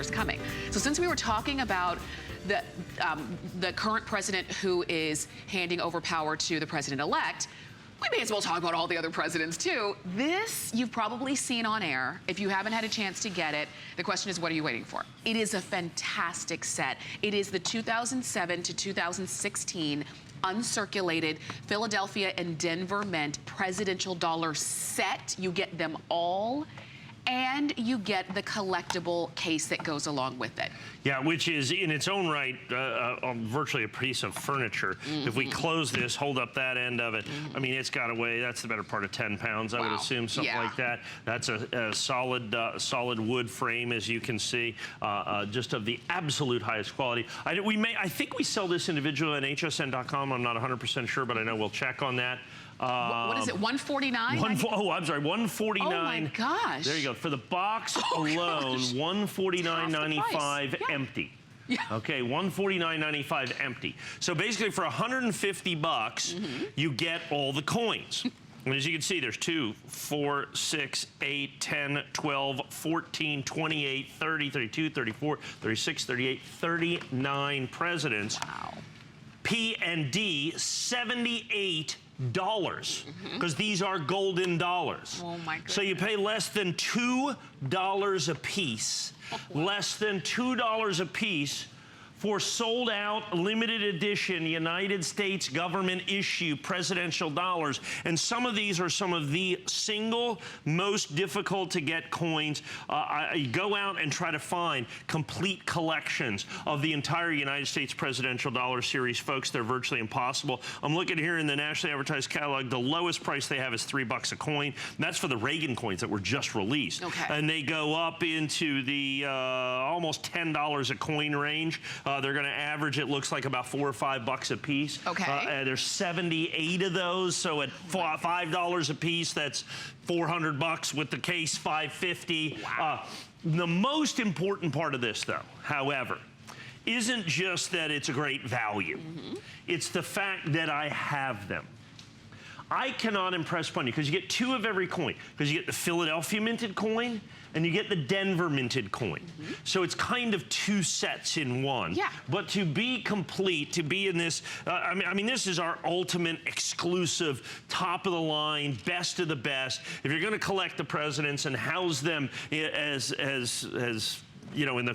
coming. So since we were talking about the current president who is handing over power to the president-elect, we may as well talk about all the other presidents too. This you've probably seen on air. If you haven't had a chance to get it, the question is, what are you waiting for? It is a fantastic set. It is the 2007 to 2016 uncirculated Philadelphia and Denver Mint presidential dollar set. You get them all, and you get the collectible case that goes along with it. Yeah, which is in its own right virtually a piece of furniture. If we close this, hold up that end of it, I mean, it's got to weigh, that's the better part of 10 pounds, I would assume, something like that. That's a solid wood frame, as you can see, just of the absolute highest quality. I think we sell this individually on hsn.com. I'm not 100% sure, but I know we'll check on that. What is it, $149? Oh, I'm sorry, $149. Oh my gosh. There you go. For the box alone, $149.95 empty. Yeah. Okay, $149.95 empty. So basically for 150 bucks, you get all the coins. And as you can see, there's 2, 4, 6, 8, 10, 12, 14, 28, 30, 32, 34, 36, 38, 39 presidents. Wow. P&D, $78. Because these are golden dollars. Oh my goodness. So you pay less than $2 a piece, less than $2 a piece for sold out, limited edition, United States government issue presidential dollars. And some of these are some of the single most difficult to get coins. I go out and try to find complete collections of the entire United States presidential dollar series. Folks, they're virtually impossible. I'm looking here in the nationally advertised catalog. The lowest price they have is $3 a coin. That's for the Reagan coins that were just released. Okay. And they go up into the almost $10 a coin range. They're going to average, it looks like, about $4 or $5 a piece. Okay. There's 78 of those, so at $5 a piece, that's $400 with the case, $550. Wow. The most important part of this, though, however, isn't just that it's a great value. It's the fact that I have them. I cannot impress upon you, because you get 2 of every coin, because you get the Philadelphia minted coin and you get the Denver minted coin. So it's kind of 2 sets in one. Yeah. But to be complete, to be in this, I mean, this is our ultimate exclusive, top of the line, best of the best. If you're going to collect the presidents and house them as you know, in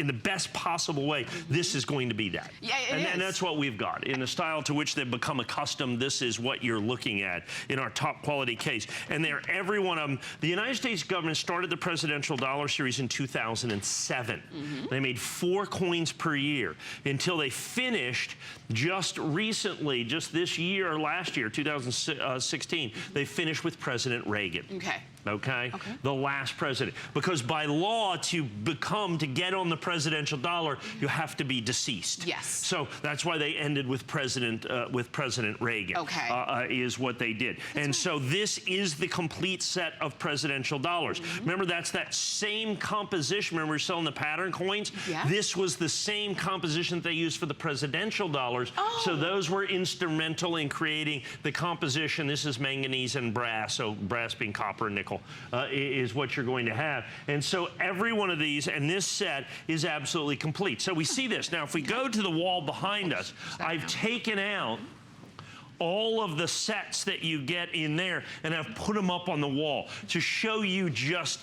the best possible way, this is going to be that. Yeah, and that's what we've got. In the style to which they've become accustomed, this is what you're looking at in our top quality case. And they're every one of them. The United States government started the presidential dollar series in 2007. They made 4 coins per year until they finished just recently, just this year or last year, 2016, they finished with President Reagan. Okay. The last president. Because by law, to get on the presidential dollar, you have to be deceased. Yes. So that's why they ended with President Reagan. Okay. Is what they did. And so this is the complete set of presidential dollars. Remember, that's that same composition. Remember, we're selling the pattern coins? Yeah. This was the same composition that they used for the presidential dollars. So those were instrumental in creating the composition. This is manganese and brass, so brass being copper and nickel. Is what you're going to have. And so every one of these, and this set is absolutely complete. So we see this. Now, if we go to the wall behind us, I've taken out all of the sets that you get in there, and I've put them up on the wall to show you just,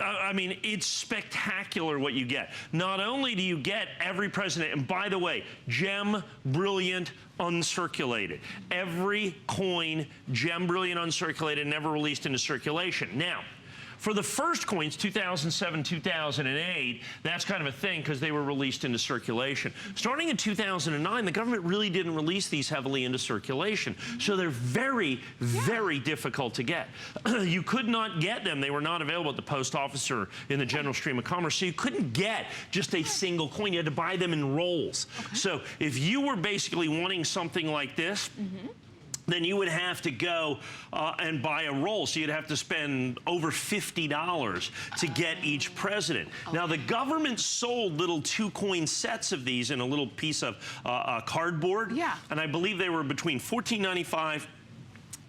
I mean, it's spectacular what you get. Not only do you get every president, and by the way, gem, brilliant, uncirculated. Every coin, gem, brilliant, uncirculated, never released into circulation. Now, for the first coins, 2007, 2008, that's kind of a thing because they were released into circulation. Starting in 2009, the government really didn't release these heavily into circulation. So they're very, very difficult to get. You could not get them. They were not available at the post office or in the general stream of commerce. So you couldn't get just a single coin. You had to buy them in rolls. So if you were basically wanting something like this, then you would have to go and buy a roll. So you'd have to spend over $50 to get each president. Now, the government sold little 2-coin sets of these in a little piece of cardboard. Yeah. And I believe they were between $14.95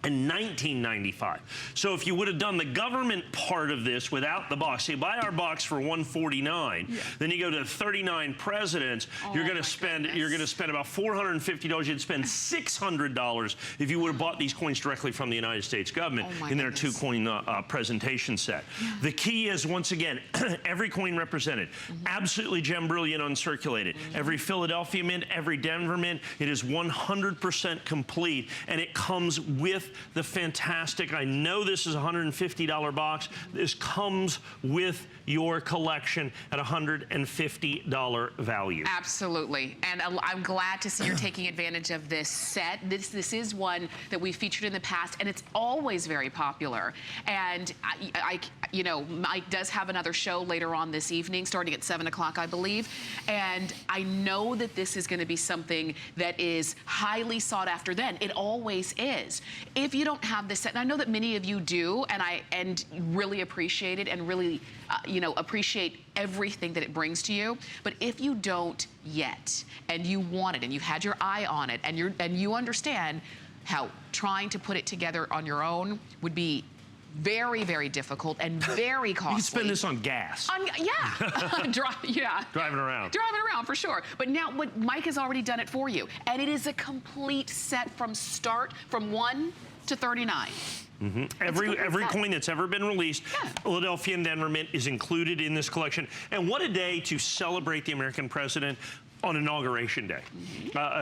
in 1995. So if you would have done the government part of this without the box, so you buy our box for $149, then you go to 39 presidents, you're going to spend about $450. You'd spend $600 if you would have bought these coins directly from the United States government in their 2-coin presentation set. The key is, once again, every coin represented, absolutely gem brilliant uncirculated. Every Philadelphia mint, every Denver mint, it is 100% complete, and it comes with the fantastic, I know this is a $150 box, this comes with your collection at $150 value. Absolutely, and I'm glad to see you're taking advantage of this set. This is one that we featured in the past, and it's always very popular. And you know, Mike does have another show later on this evening, starting at 7 o'clock, I believe. And I know that this is going to be something that is highly sought after then. It always is. If you don't have this set, and I know that many of you do, and really appreciate it, and really, you know, appreciate everything that it brings to you. But if you don't yet, and you want it, and you've had your eye on it, and you understand how trying to put it together on your own would be very, very difficult and very costly. You can spend this on gas. Driving around. Driving around, for sure. But now, Mike has already done it for you. And it is a complete set from start, from 1 to 39. Every coin that's ever been released, Philadelphia and Denver Mint, is included in this collection. And what a day to celebrate the American president on Inauguration Day.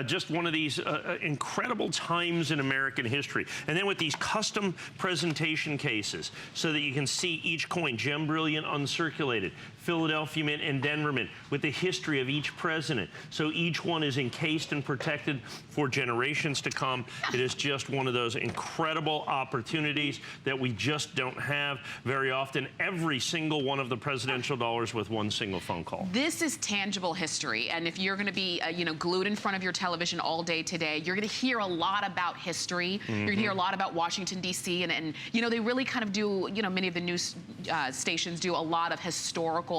Just one of these incredible times in American history. And then with these custom presentation cases, so that you can see each coin, gem brilliant uncirculated, Philadelphia Mint and Denver Mint, with the history of each president. So each one is encased and protected for generations to come. It is just one of those incredible opportunities that we just don't have very often. Every single one of the presidential dollars with one single phone call. This is tangible history, and if you're going to be you know, glued in front of your television all day today, you're going to hear a lot about history. You're going to hear a lot about Washington, D.C., and you know, they really kind of do, you know, many of the news stations do a lot of historical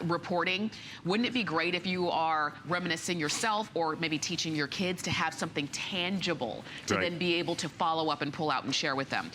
reporting. Wouldn't it be great if you are reminiscing yourself, or maybe teaching your kids, to have something tangible to then be able to follow up and pull out and share with them?